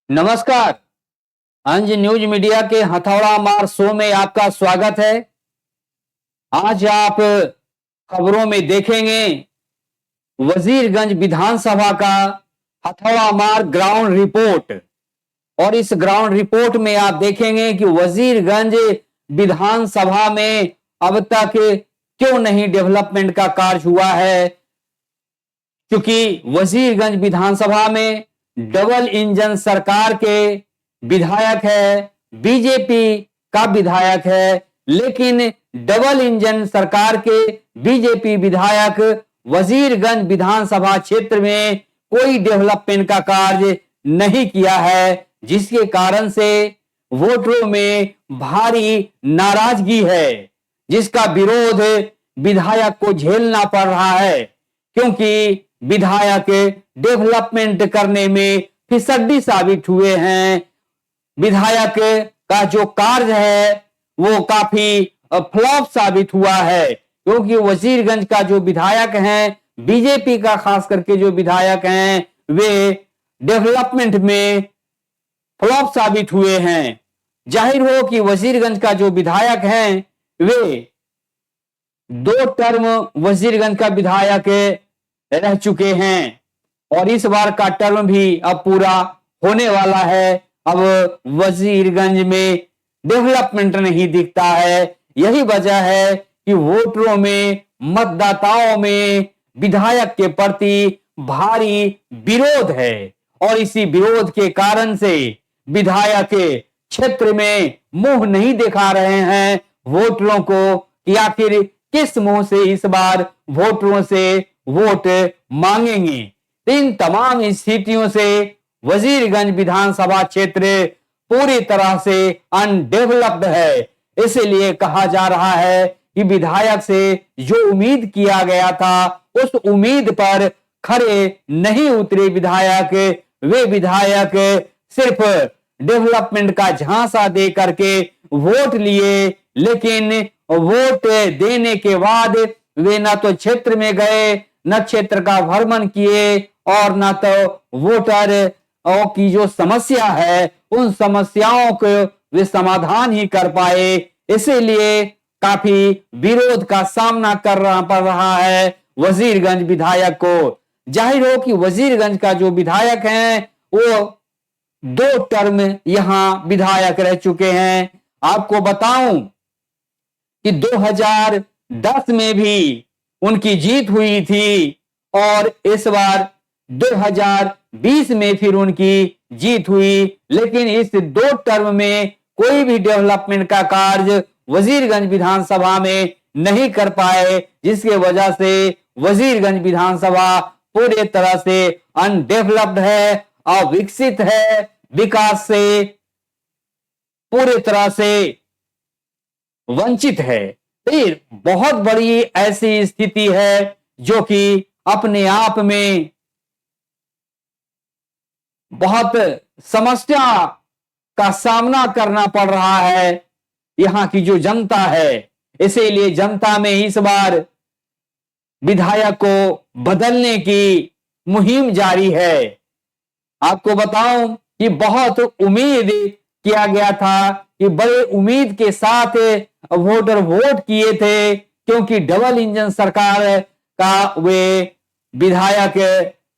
नमस्कार। अंज news media के हथौड़ा मार शो में आपका स्वागत है। आज आप खबरों में देखेंगे वजीरगंज विधानसभा का हथौड़ा मार ग्राउंड रिपोर्ट। और इस ग्राउंड रिपोर्ट में आप देखेंगे कि वजीरगंज विधानसभा में अब तक क्यों नहीं डेवलपमेंट का कार्य हुआ है, क्योंकि वजीरगंज विधानसभा में डबल इंजन सरकार के विधायक है, बीजेपी का विधायक है, लेकिन डबल इंजन सरकार के बीजेपी विधायक वजीरगंज विधानसभा क्षेत्र में कोई डेवलपमेंट का कार्य नहीं किया है, जिसके कारण से वोटरों में भारी नाराजगी है, जिसका विरोध विधायक को झेलना पड़ रहा है, क्योंकि विधायक डेवलपमेंट करने में फिसड्डी साबित हुए हैं। विधायक का जो कार्य है वो काफी फ्लॉप साबित हुआ है, क्योंकि वजीरगंज का जो विधायक हैं, बीजेपी का खास करके जो विधायक हैं, वे डेवलपमेंट में फ्लॉप साबित हुए हैं। जाहिर हो कि वजीरगंज का जो विधायक हैं, वे 2 टर्म वजीरगंज का विधायक रह चुके हैं और इस बार का टर्म भी अब पूरा होने वाला है। अब वजीरगंज में डेवलपमेंट नहीं दिखता है। यही वजह है कि वोटरों में, मतदाताओं में विधायक के प्रति भारी विरोध है और इसी विरोध के कारण से विधायक क्षेत्र में मुंह नहीं दिखा रहे हैं वोटरों को कि आखिर किस मुंह से इस बार वोटरों से वोट मांगेंगे। इन तमाम स्थितियों से वजीरगंज विधानसभा क्षेत्र पूरी तरह से अनडेवलप्ड है। इसीलिए कहा जा रहा है कि विधायक से जो उम्मीद किया गया था, उस उम्मीद पर खरे नहीं उतरे विधायक। वे विधायक सिर्फ डेवलपमेंट का झांसा दे करके वोट लिए, लेकिन वोट देने के बाद वे न तो क्षेत्र में गए, न क्षेत्र का भ्रमण किए और न तो वोटर की जो समस्या है उन समस्याओं को वे समाधान ही कर पाए। इसीलिए काफी विरोध का सामना करना पड़ रहा है वजीरगंज विधायक को। जाहिर हो कि वजीरगंज का जो विधायक हैं वो 2 टर्म यहां विधायक रह चुके हैं। आपको बताऊं कि 2010 में भी उनकी जीत हुई थी और इस बार 2020 में फिर उनकी जीत हुई, लेकिन इस 2 टर्म में कोई भी डेवलपमेंट का कार्य वजीरगंज विधानसभा में नहीं कर पाए, जिसके वजह से वजीरगंज विधानसभा पूरे तरह से अनडेवलप्ड है, अविकसित है, विकास से पूरी तरह से वंचित है। फिर बहुत बड़ी ऐसी स्थिति है जो कि अपने आप में बहुत समस्या का सामना करना पड़ रहा है यहां की जो जनता है। इसीलिए जनता में इस बार विधायक को बदलने की मुहिम जारी है। आपको बताऊं कि बहुत उम्मीद किया गया था कि बड़े उम्मीद के साथ वोटर वोट किए थे, क्योंकि डबल इंजन सरकार का वे विधायक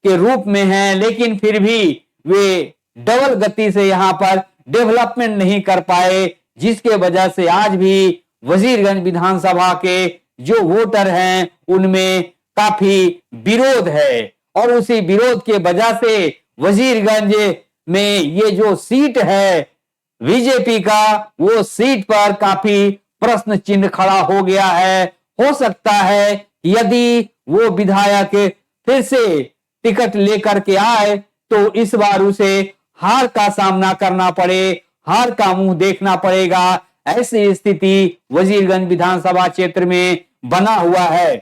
के रूप में हैं, लेकिन फिर भी वे डबल गति से यहां पर डेवलपमेंट नहीं कर पाए, जिसके वजह से आज भी वजीरगंज विधानसभा के जो वोटर हैं उनमें काफी विरोध है और उसी विरोध के वजह से वजीरगंज में ये जो सीट है बीजेपी का, वो सीट पर काफी प्रश्न चिन्ह खड़ा हो गया है। हो सकता है यदि वो विधायक फिर से टिकट लेकर के आए तो इस बार उसे हार का सामना करना पड़े, हार का मुंह देखना पड़ेगा। ऐसी स्थिति वजीरगंज विधानसभा क्षेत्र में बना हुआ है,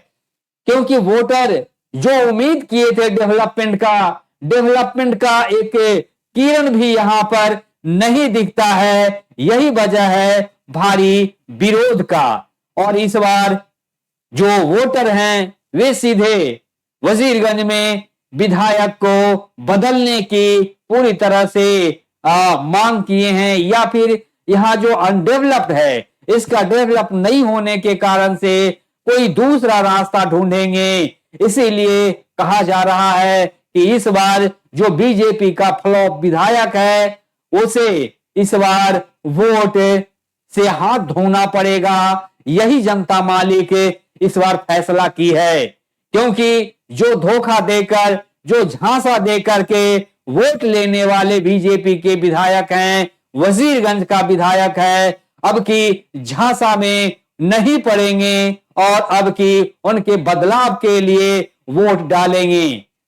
क्योंकि वोटर जो उम्मीद किए थे डेवलपमेंट का एक किरण भी यहां पर नहीं दिखता है। यही वजह है भारी विरोध का। और इस बार जो वोटर हैं वे सीधे वजीरगंज में विधायक को बदलने की पूरी तरह से मांग किए हैं, या फिर यहाँ जो अनडेवलप्ड है इसका डेवलप नहीं होने के कारण से कोई दूसरा रास्ता ढूंढेंगे। इसीलिए कहा जा रहा है कि इस बार जो बीजेपी का फ्लॉप विधायक है उसे इस बार वोट से हाथ धोना पड़ेगा। यही जनता मालिक इस बार फैसला की है, क्योंकि जो धोखा देकर, जो झांसा देकर के वोट लेने वाले बीजेपी के विधायक हैं, वजीरगंज का विधायक है, अब की झांसा में नहीं पड़ेंगे और अब की उनके बदलाव के लिए वोट डालेंगे।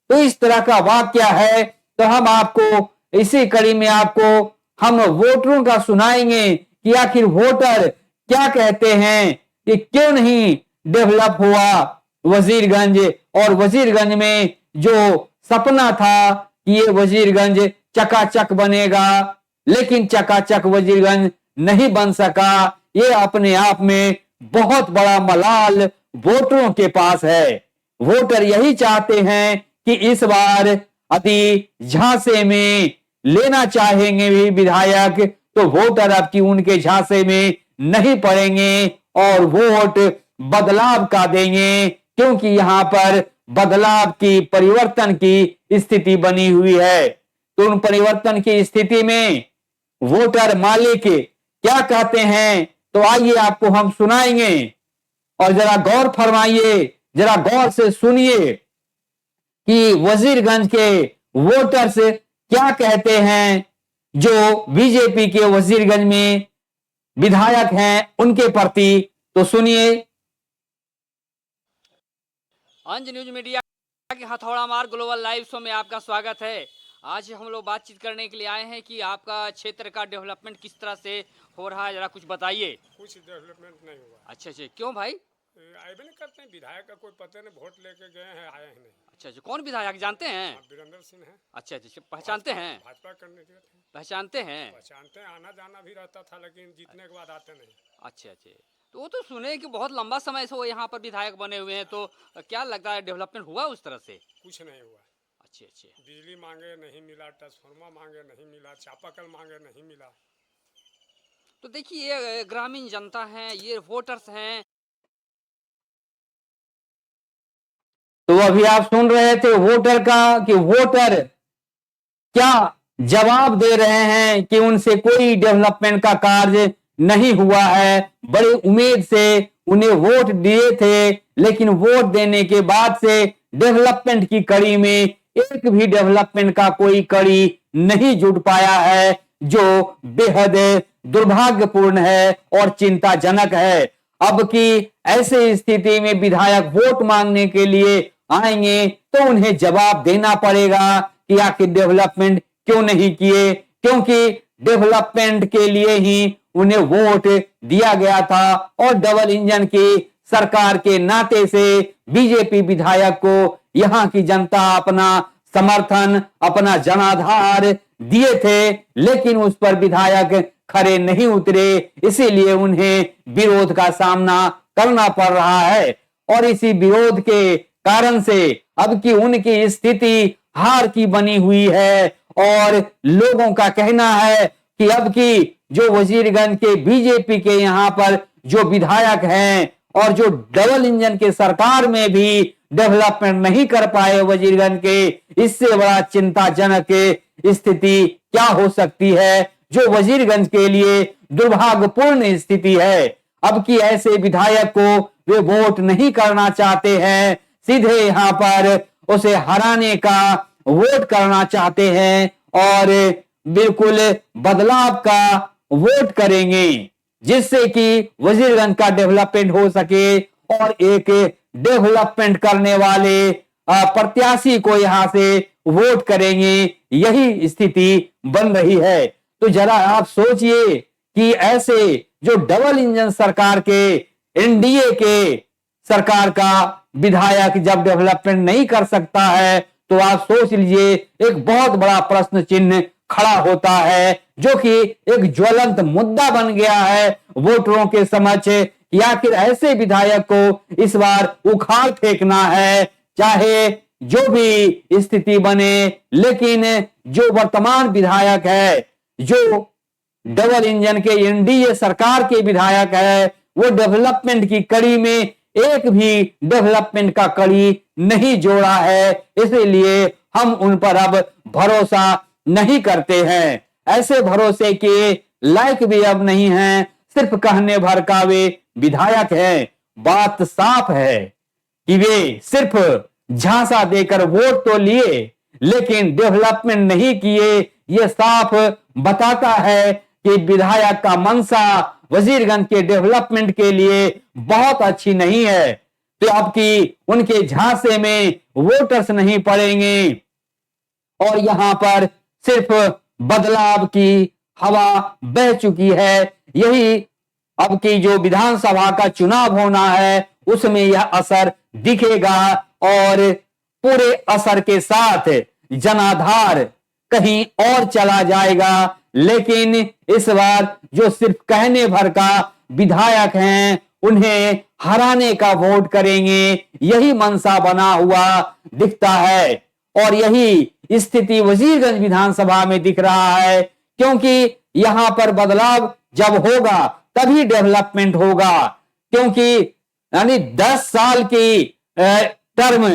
तो इस तरह का वाकया है। तो हम आपको इसी कड़ी में हम वोटरों का सुनाएंगे कि आखिर वोटर क्या कहते हैं कि क्यों नहीं डेवलप हुआ वजीरगंज, और वजीरगंज में जो सपना था कि ये वजीरगंज चकाचक बनेगा, लेकिन चकाचक वजीरगंज नहीं बन सका। ये अपने आप में बहुत बड़ा मलाल वोटरों के पास है। वोटर यही चाहते हैं कि इस बार अति झांसे में लेना चाहेंगे भी विधायक, तो वोटर अब की उनके झांसे में नहीं पड़ेंगे और वोट बदलाव का देंगे, क्योंकि यहां पर बदलाव की, परिवर्तन की स्थिति बनी हुई है। तो उन परिवर्तन की स्थिति में वोटर मालिक क्या कहते हैं, तो आइए आपको हम सुनाएंगे और जरा गौर फरमाइए, जरा गौर से सुनिए कि वजीरगंज के वोटर्स क्या कहते हैं जो बीजेपी के वजीरगंज में विधायक हैं उनके प्रति। तो सुनिए। अंज न्यूज मीडिया के हथौड़ा मार ग्लोबल लाइव शो में आपका स्वागत है। आज हम लोग बातचीत करने के लिए आए हैं कि आपका क्षेत्र का डेवलपमेंट किस तरह से हो रहा है, जरा कुछ बताइए। कुछ डेवलपमेंट नहीं हुआ। अच्छा, क्यों भाई? आए भी नहीं करते हैं, विधायक का कोई पता नहीं, वोट लेके गए हैं, आए हैं नहीं। अच्छा, कौन विधायक जानते हैं? वीरेंद्र सिंह है। अच्छा, पहचानते हैं? भाजपा कैंडिडेट है। पहचानते हैं? पहचानते हैं, आना जाना भी रहता था, लेकिन जीतने के बाद आते नहीं। अच्छा, तो वो तो सुने कि बहुत लंबा समय से वो यहाँ पर विधायक बने हुए हैं, तो क्या लगता है डेवलपमेंट हुआ उस तरह से? कुछ नहीं हुआ। अच्छा, बिजली मांगे नहीं मिला, ट्रांसफार्मर मांगे नहीं मिला, चापाकल मांगे नहीं मिला। तो देखिए, ये ग्रामीण जनता है, ये वोटर्स हैं। तो अभी आप सुन रहे थे वोटर का कि वोटर क्या जवाब दे रहे हैं कि उनसे कोई डेवलपमेंट का कार्य नहीं हुआ है। बड़ी उम्मीद से उन्हें वोट दिए थे, लेकिन वोट देने के बाद से डेवलपमेंट की कड़ी में एक भी डेवलपमेंट का कोई कड़ी नहीं जुट पाया है, जो बेहद दुर्भाग्यपूर्ण है और चिंताजनक है। अब की ऐसे स्थिति में विधायक वोट मांगने के लिए आएंगे तो उन्हें जवाब देना पड़ेगा कि आखिर डेवलपमेंट क्यों नहीं किए, क्योंकि डेवलपमेंट के लिए ही उन्हें वोट दिया गया था और डबल इंजन की सरकार के नाते से बीजेपी विधायक को यहां की जनता अपना समर्थन, अपना जनाधार दिए थे, लेकिन उस पर विधायक खरे नहीं उतरे, इसीलिए उन्हें विरोध का सामना करना पड़ रहा है। और इसी विरोध के कारण से अब की उनकी स्थिति हार की बनी हुई है और लोगों का कहना है कि अब की जो वजीरगंज के बीजेपी के यहाँ पर जो विधायक हैं और जो डबल इंजन के सरकार में भी डेवलपमेंट नहीं कर पाए वजीरगंज के, इससे बड़ा चिंताजनक स्थिति क्या हो सकती है, जो वजीरगंज के लिए दुर्भाग्यपूर्ण स्थिति है। अब की ऐसे विधायक को वे वोट नहीं करना चाहते हैं, सीधे यहाँ पर उसे हराने का वोट करना चाहते हैं और बिल्कुल बदलाव का वोट करेंगे, जिससे कि वजीरगंज का डेवलपमेंट हो सके और एक डेवलपमेंट करने वाले प्रत्याशी को यहां से वोट करेंगे। यही स्थिति बन रही है। तो जरा आप सोचिए कि ऐसे जो डबल इंजन सरकार के, एनडीए के सरकार का विधायक जब डेवलपमेंट नहीं कर सकता है, तो आप सोच लीजिए एक बहुत बड़ा प्रश्न चिन्ह खड़ा होता है, जो कि एक ज्वलंत मुद्दा बन गया है वोटरों के समक्ष कि आखिर ऐसे विधायक को इस बार उखाड़ फेंकना है, चाहे जो भी स्थिति बने। लेकिन जो वर्तमान विधायक है जो डबल इंजन के एनडीए सरकार के विधायक है वो डेवलपमेंट की कड़ी में एक भी डेवलपमेंट का कड़ी नहीं जोड़ा है, इसलिए हम उन पर अब भरोसा नहीं करते हैं। ऐसे भरोसे के लायक भी अब नहीं हैं, सिर्फ कहने भर का वे विधायक हैं। बात साफ है कि वे सिर्फ झांसा देकर वोट तो लिए लेकिन डेवलपमेंट नहीं किए। ये साफ बताता है कि विधायक का मंशा वजीरगंज के डेवलपमेंट के लिए बहुत अच्छी नहीं है। तो अब की उनके झांसे में वोटर्स नहीं पड़ेंगे और यहां पर सिर्फ बदलाव की हवा बह चुकी है। यही अब की जो विधानसभा का चुनाव होना है उसमें यह असर दिखेगा और पूरे असर के साथ जनाधार कहीं और चला जाएगा। लेकिन इस बार जो सिर्फ कहने भर का विधायक हैं उन्हें हराने का वोट करेंगे, यही मनसा बना हुआ दिखता है। और यही स्थिति वजीरगंज विधानसभा में दिख रहा है, क्योंकि यहां पर बदलाव जब होगा तभी डेवलपमेंट होगा। क्योंकि यानी 10 साल की टर्म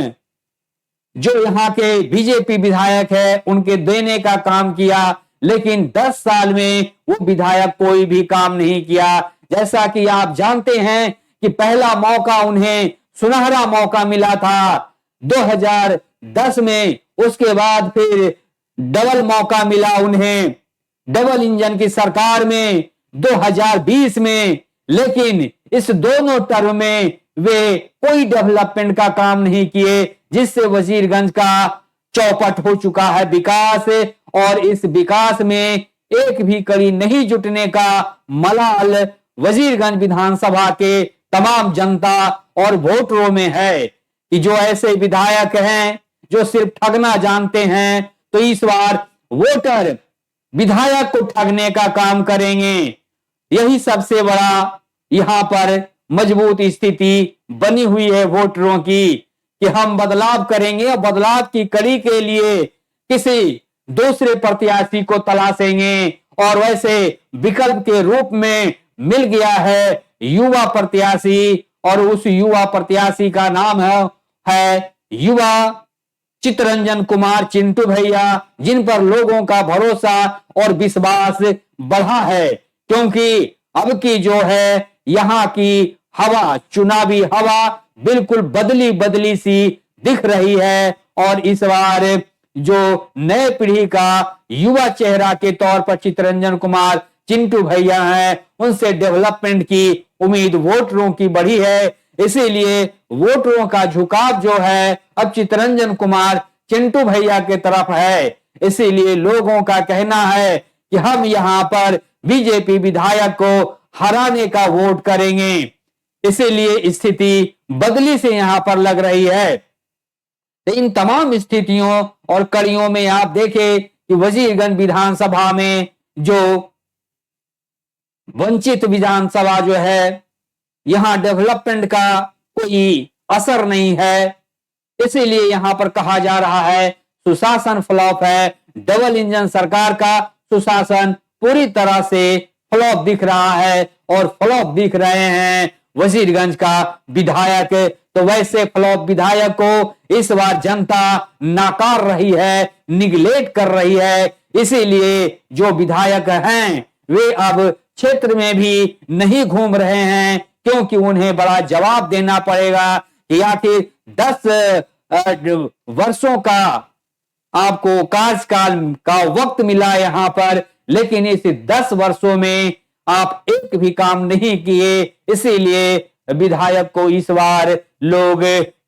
जो यहाँ के बीजेपी विधायक है उनके देने का काम किया, लेकिन 10 साल में वो विधायक कोई भी काम नहीं किया। जैसा कि आप जानते हैं कि पहला मौका उन्हें सुनहरा मौका मिला था 2010 में, उसके बाद फिर डबल मौका मिला उन्हें डबल इंजन की सरकार में 2020 में। लेकिन इस दोनों टर्म में वे कोई डेवलपमेंट का काम नहीं किए, जिससे वजीरगंज का चौपट हो चुका है विकास। और इस विकास में एक भी कड़ी नहीं जुटने का मलाल वजीरगंज विधानसभा के तमाम जनता और वोटरों में है कि जो ऐसे विधायक हैं जो सिर्फ ठगना जानते हैं, तो इस बार वोटर विधायक को ठगने का काम करेंगे। यही सबसे बड़ा यहां पर मजबूत स्थिति बनी हुई है वोटरों की कि हम बदलाव करेंगे और बदलाव की कड़ी के लिए किसी दूसरे प्रत्याशी को तलाशेंगे। और वैसे विकल्प के रूप में मिल गया है युवा प्रत्याशी, और उस युवा प्रत्याशी का नाम है युवा चितरंजन कुमार चिंटू भैया, जिन पर लोगों का भरोसा और विश्वास बढ़ा है। क्योंकि अब की जो है यहाँ की हवा, चुनावी हवा बिल्कुल बदली बदली सी दिख रही है। और इस बार जो नए पीढ़ी का युवा चेहरा के तौर पर चितरंजन कुमार चिंटू भैया हैं, उनसे डेवलपमेंट की उम्मीद वोटरों की बढ़ी है। इसीलिए वोटरों का झुकाव जो है अब चितरंजन कुमार चिंटू भैया के तरफ है। इसीलिए लोगों का कहना है कि हम यहाँ पर बीजेपी विधायक को हराने का वोट करेंगे। इसीलिए स्थिति बदली से यहां पर लग रही है। तो इन तमाम स्थितियों और कड़ियों में आप देखें कि वजीरगंज विधानसभा में जो वंचित विधानसभा जो है, यहां डेवलपमेंट का कोई असर नहीं है। इसीलिए यहां पर कहा जा रहा है सुशासन फ्लॉप है। डबल इंजन सरकार का सुशासन पूरी तरह से फ्लॉप दिख रहा है और फ्लॉप दिख रहे हैं वजीरगंज का विधायक। तो वैसे फ्लॉप विधायक को इस बार जनता नाकार रही है, निगलेक्ट कर रही है। इसीलिए जो विधायक हैं वे अब क्षेत्र में भी नहीं घूम रहे हैं, क्योंकि उन्हें बड़ा जवाब देना पड़ेगा कि आखिर 10 वर्षों का आपको कार्यकाल का वक्त मिला यहां पर, लेकिन इस 10 वर्षों में आप एक भी काम नहीं किए। इसीलिए विधायक को इस बार लोग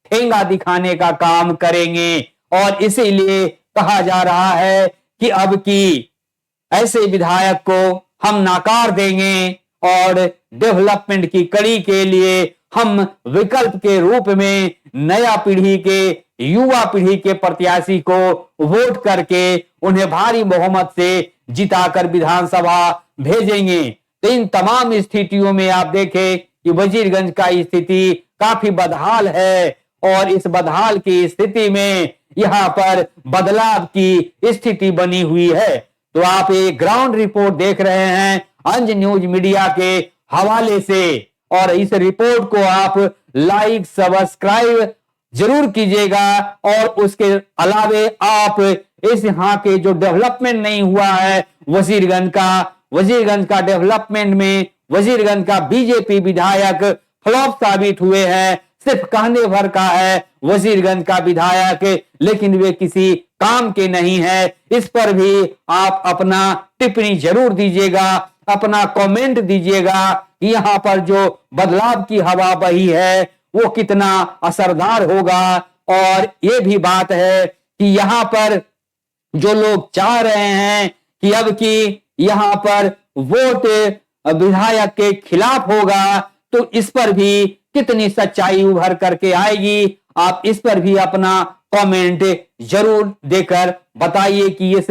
ठेंगा दिखाने का काम करेंगे। और इसीलिए कहा जा रहा है कि अब की ऐसे विधायक को हम नाकार देंगे और डेवलपमेंट की कड़ी के लिए हम विकल्प के रूप में नया पीढ़ी के, युवा पीढ़ी के प्रत्याशी को वोट करके उन्हें भारी बहुमत से जिताकर विधानसभा भेजेंगे। तो इन तमाम स्थितियों में आप देखें कि वजीरगंज का स्थिति काफी बदहाल है और इस बदहाल की स्थिति में यहां पर बदलाव की स्थिति बनी हुई है। तो आप एक ग्राउंड रिपोर्ट देख रहे हैं अंज न्यूज मीडिया के हवाले से, और इस रिपोर्ट को आप लाइक सब्सक्राइब जरूर कीजिएगा। और उसके अलावे आप इस यहाँ के जो डेवलपमेंट नहीं हुआ है वजीरगंज का डेवलपमेंट में वजीरगंज का बीजेपी विधायक फ्लॉप साबित हुए हैं। सिर्फ कहने भर का है वजीरगंज का विधायक, लेकिन वे किसी काम के नहीं है। इस पर भी आप अपना टिप्पणी जरूर दीजिएगा, अपना कमेंट दीजिएगा कि यहाँ पर जो बदलाव की हवा बही है वो कितना असरदार होगा। और ये भी बात है कि यहाँ पर जो लोग चाह रहे हैं कि अब की यहाँ पर वोट विधायक के खिलाफ होगा, तो इस पर भी कितनी सच्चाई उभर करके आएगी, आप इस पर भी अपना कमेंट जरूर देकर बताइए कि इस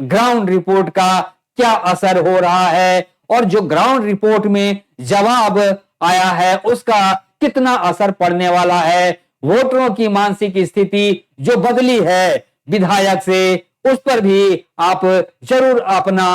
ग्राउंड रिपोर्ट का क्या असर हो रहा है और जो ग्राउंड रिपोर्ट में जवाब आया है उसका कितना असर पड़ने वाला है। वोटरों की मानसिक स्थिति जो बदली है विधायक से, उस पर भी आप जरूर अपना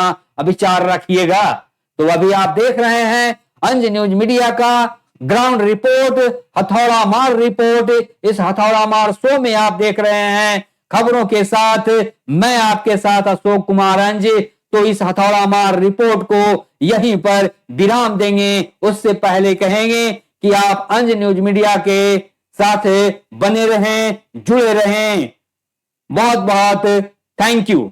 विचार रखिएगा। तो अभी आप देख रहे हैं अंज न्यूज मीडिया का ग्राउंड रिपोर्ट, हथौड़ा मार रिपोर्ट। इस हथौड़ा मार शो में आप देख रहे हैं खबरों के साथ मैं आपके साथ अशोक कुमार अंज। तो इस हथौड़ा मार रिपोर्ट को यहीं पर विराम देंगे, उससे पहले कहेंगे कि आप अंज न्यूज मीडिया के साथ बने रहें, जुड़े रहें। बहुत बहुत थैंक यू।